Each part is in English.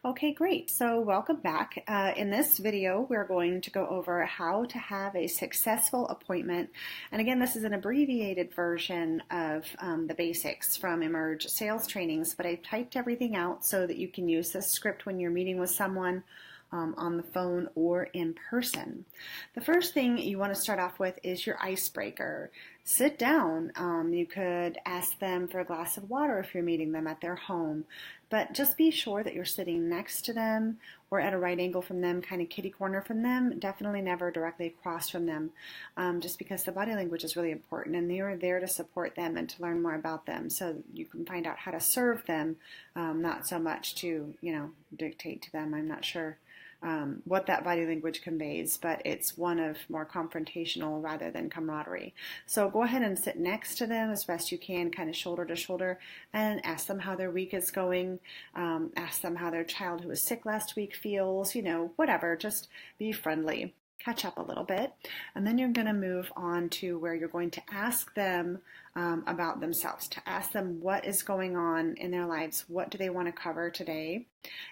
Okay, great. So welcome back. In this video, we're going to go over how to have a successful appointment. And again, this is an abbreviated version of the basics from Emerge sales trainings, but I've typed everything out so that you can use this script when you're meeting with someone on the phone or in person. The first thing you want to start off with is your icebreaker. Sit down. You could ask them for a glass of water if you're meeting them at their home, but just be sure that you're sitting next to them or at a right angle from them, kind of kitty corner from them. Definitely never directly across from them, just because the body language is really important and they are there to support them and to learn more about them so you can find out how to serve them, not so much to, dictate to them. I'm not sure what that body language conveys, but it's one of more confrontational rather than camaraderie. So go ahead and sit next to them as best you can, kind of shoulder to shoulder, and ask them how their week is going. Ask them how their child who was sick last week feels, whatever. Just be friendly. Catch up a little bit, and then you're going to move on to where you're going to ask them about themselves, to ask them what is going on in their lives, what do they want to cover today.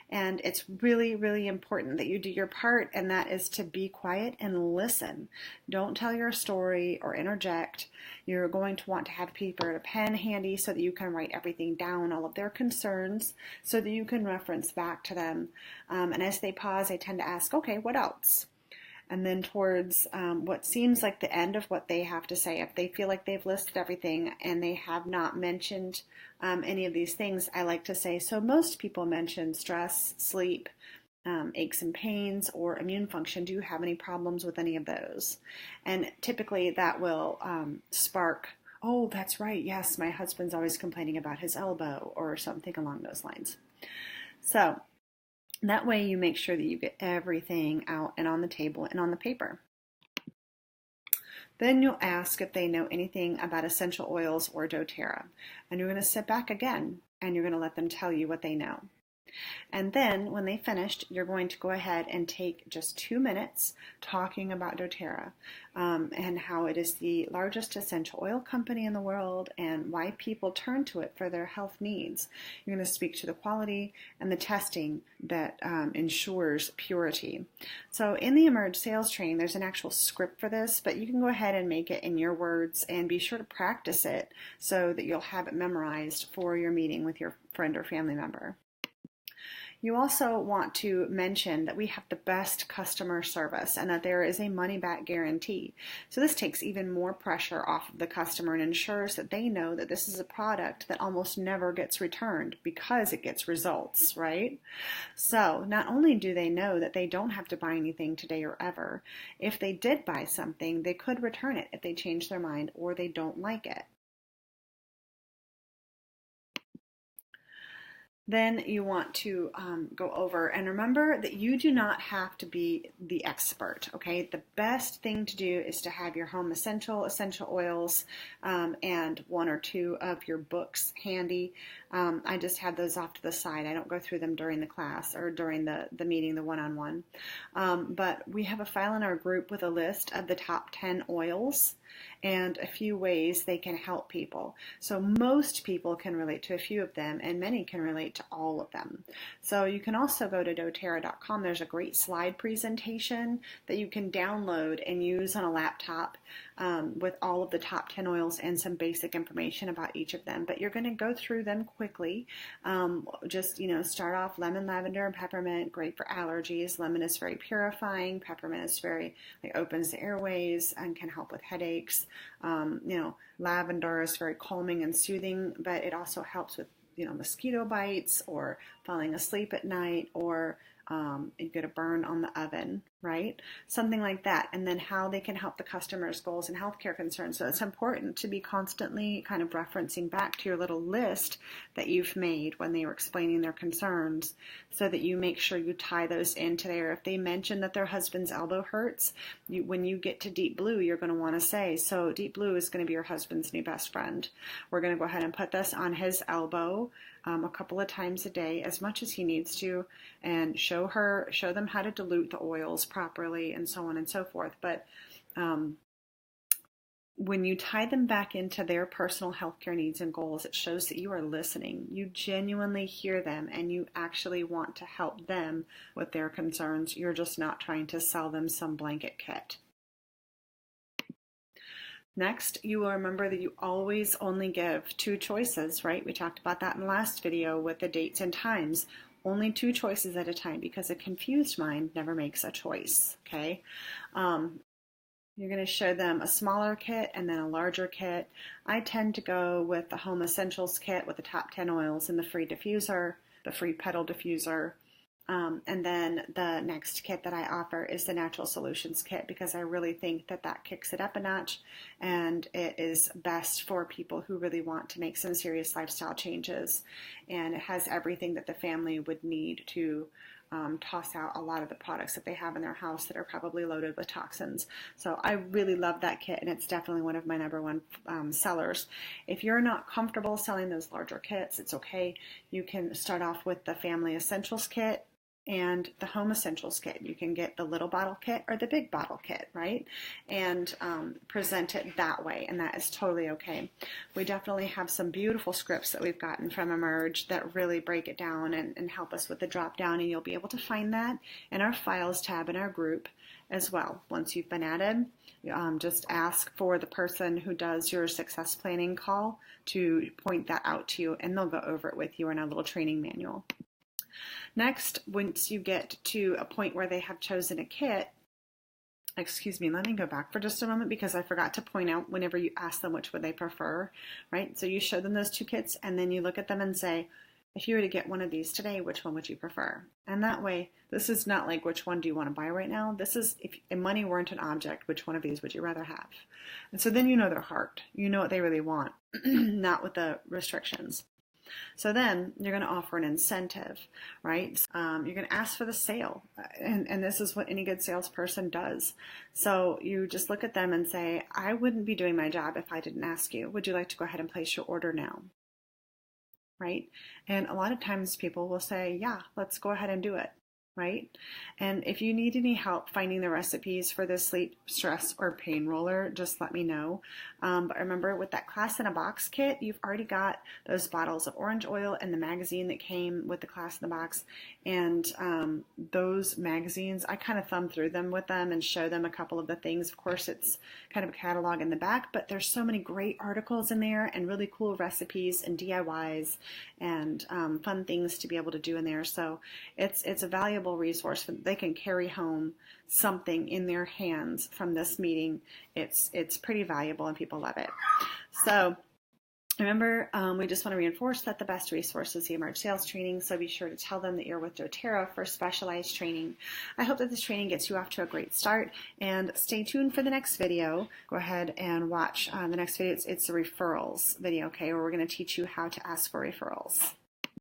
And it's really, really important that you do your part, and that is to be quiet and listen. Don't tell your story or interject. You're going to want to have paper and a pen handy so that you can write everything down, all of their concerns, so that you can reference back to them. And as they pause, I tend to ask, okay, what else? And then towards what seems like the end of what they have to say, if they feel like they've listed everything and they have not mentioned any of these things, I like to say, so most people mention stress, sleep, aches and pains, or immune function. Do you have any problems with any of those? And typically that will spark, oh, that's right, yes, my husband's always complaining about his elbow, or something along those lines. So that way you make sure that you get everything out and on the table and on the paper. Then you'll ask if they know anything about essential oils or doTERRA. And you're going to sit back again and you're going to let them tell you what they know. And then when they finished, you're going to go ahead and take just 2 minutes talking about doTERRA and how it is the largest essential oil company in the world and why people turn to it for their health needs. You're going to speak to the quality and the testing that ensures purity. So in the Emerge sales training, there's an actual script for this, but you can go ahead and make it in your words and be sure to practice it so that you'll have it memorized for your meeting with your friend or family member. You also want to mention that we have the best customer service and that there is a money-back guarantee. So this takes even more pressure off of the customer and ensures that they know that this is a product that almost never gets returned because it gets results, right? So not only do they know that they don't have to buy anything today or ever, if they did buy something, they could return it if they change their mind or they don't like it. Then you want to go over and remember that you do not have to be the expert, okay? The best thing to do is to have your home essential oils, and 1 or 2 of your books handy. I just have those off to the side. I don't go through them during the class or during the meeting, the one-on-one. But we have a file in our group with a list of the top 10 oils and a few ways they can help people. So most people can relate to a few of them and many can relate to all of them. So you can also go to doTERRA.com. There's a great slide presentation that you can download and use on a laptop with all of the top 10 oils and some basic information about each of them. But you're going to go through them quickly. Just, start off lemon, lavender, and peppermint, great for allergies. Lemon is very purifying. Peppermint is opens the airways and can help with headaches. Lavender is very calming and soothing, but it also helps with, mosquito bites or falling asleep at night or you get a burn on the oven, right? Something like that. And then how they can help the customer's goals and healthcare concerns. So it's important to be constantly kind of referencing back to your little list that you've made when they were explaining their concerns so that you make sure you tie those into there. If they mention that their husband's elbow hurts, when you get to Deep Blue, you're going to want to say, so Deep Blue is going to be your husband's new best friend. We're going to go ahead and put this on his elbow a couple of times a day, as much as he needs to, and show them how to dilute the oils properly and so on and so forth. But when you tie them back into their personal healthcare needs and goals, it shows that you are listening. You genuinely hear them and you actually want to help them with their concerns. You're just not trying to sell them some blanket kit. Next, you will remember that you always only give 2 choices, right? We talked about that in the last video with the dates and times. Only 2 choices at a time, because a confused mind never makes a choice, okay? You're going to show them a smaller kit and then a larger kit. I tend to go with the Home Essentials kit with the top 10 oils and the free diffuser, the free petal diffuser. And then the next kit that I offer is the Natural Solutions kit, because I really think that that kicks it up a notch, and it is best for people who really want to make some serious lifestyle changes. And it has everything that the family would need to toss out a lot of the products that they have in their house that are probably loaded with toxins. So I really love that kit, and it's definitely one of my #1 sellers. If you're not comfortable selling those larger kits, it's okay. You can start off with the Family Essentials kit and the Home Essentials kit. You can get the little bottle kit or the big bottle kit, right? And present it that way, and that is totally okay. We definitely have some beautiful scripts that we've gotten from Emerge that really break it down and help us with the drop down, and you'll be able to find that in our Files tab in our group as well. Once you've been added, just ask for the person who does your success planning call to point that out to you, and they'll go over it with you in a little training manual. Next, once you get to a point where they have chosen a kit, excuse me, let me go back for just a moment, because I forgot to point out whenever you ask them which would they prefer, right? So you show them those 2 kits, and then you look at them and say, if you were to get one of these today, which one would you prefer? And that way, this is not like, which one do you want to buy right now? This is, if money weren't an object, which one of these would you rather have? And so then you know their heart. You know what they really want, not with the restrictions. So then you're going to offer an incentive, right? You're going to ask for the sale, and this is what any good salesperson does. So you just look at them and say, I wouldn't be doing my job if I didn't ask you. Would you like to go ahead and place your order now? Right? And a lot of times people will say, yeah, let's go ahead and do it. Right? And if you need any help finding the recipes for the sleep, stress, or pain roller, just let me know. But remember, with that Class in a Box kit, you've already got those bottles of orange oil and the magazine that came with the Class in the Box. And those magazines, I kind of thumb through them with them and show them a couple of the things. Of course, it's kind of a catalog in the back, but there's so many great articles in there and really cool recipes and DIYs and fun things to be able to do in there. So it's a valuable resource. They can carry home something in their hands from this meeting. It's pretty valuable, and people love it. So remember, we just want to reinforce that the best resource is the Emerge Sales Training, so be sure to tell them that you're with doTERRA for specialized training. I hope that this training gets you off to a great start, and stay tuned for the next video. Go ahead and watch the next video. It's a referrals video, okay, where we're going to teach you how to ask for referrals.